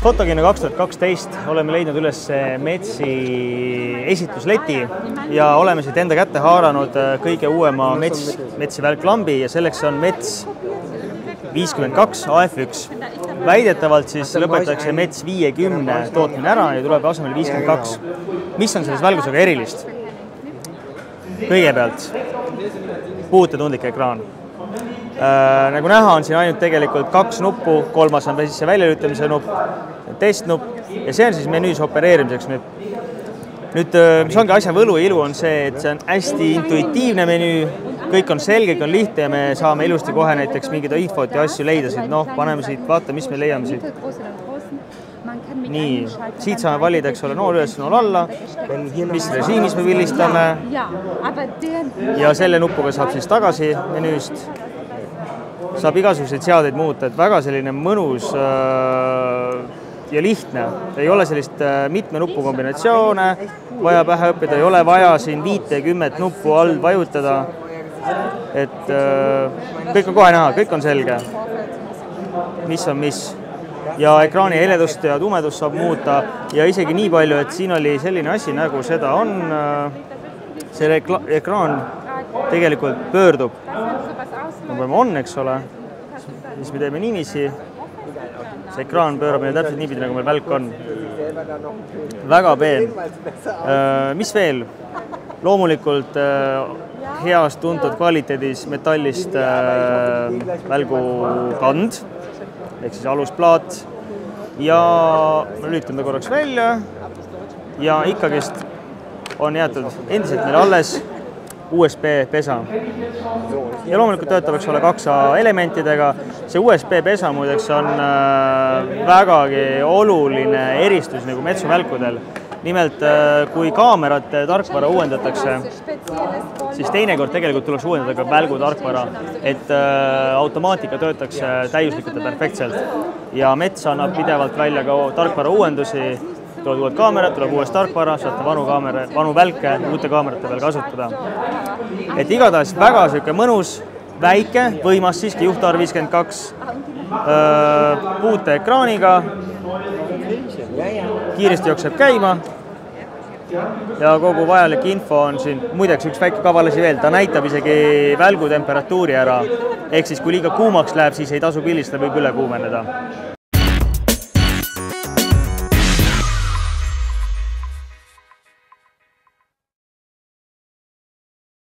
Fotokino 2012 oleme leidnud üles Metsi esitlusleti ja oleme siit enda kätte haaranud kõige uuema Metsi välklambi ja selleks on Mets 52 AF1. Väidetavalt siis lõpetatakse Mets 50 tootmine ära ja tuleb asemel 52. Mis on selles välgusega erilist? Kõigepealt puutetundlik ekraan. Nagu näha, on siin ainult tegelikult 2 nuppu, kolmas on sisse väljalülitamise nupp, testnupp ja see on siis menüüs opereerimiseks. Nüüd, mis ongi asja võlu ja ilu, on see, et see on hästi intuitiivne menüü, kõik on selge, kõik on lihtne ja me saame ilusti kohe näiteks mingid infot ja asju leida siit. Noh, paneme siit, vaata, mis me leiame siit. Nii, siit saame valida, eks ole, nool üles, nool alla, mis režiimis me vilistame ja selle nupuga saab siis tagasi menüüst. Saab igasuguseid seadeid muuta, et väga selline mõnus ja lihtne. Ei ole sellist mitme nupu kombinatsioone, vaja pähe õppida, ei ole vaja siin 5-10 nuppu all vajutada. Et kõik on kohe näha, kõik on selge, mis on mis. Ja ekraani heledust ja tumedust saab muuta ja isegi nii palju, et siin oli selline asi, nagu seda on. See ekraan tegelikult pöördub. On, eks ole, siis me teeme niiviisi. See ekraan pöörab meile täpselt niipidi, nagu meil välk on. Väga peen. Mis veel? Loomulikult heast tuntud kvaliteedis metallist välgukand, ehk siis alusplaat. Ja lülitame ta korraks välja ja ikkagist on jäetud endiselt meil alles USB pesa. Ja loomulikult töötab, eks ole, 2A elementidega. See USB pesa muideks on vägagi oluline eristus nagu Metsu välkudel. Nimelt, kui kaamerate tarkvara uuendatakse, siis teinekord tegelikult tuleks uuendada ka välgu tarkvara, et automaatika töötaks täiuslikult ja perfektselt. Ja Mets annab pidevalt välja ka tarkvara uuendusi, tuleb uued kaamerad, tuleb uues tarkvara, saate vanu välke uute kaamerate peal kasutada. Et igatahes väga selline mõnus, väike, võimas siiski juhtarv 52, puute ekraaniga, kiiresti jookseb käima ja kogu vajalik info on siin. Muideks üks väike kavalasi veel, ta näitab isegi välgu temperatuuri ära. Ehk siis kui liiga kuumaks läheb, siis ei tasu pildistada, võib üle kuumeneda.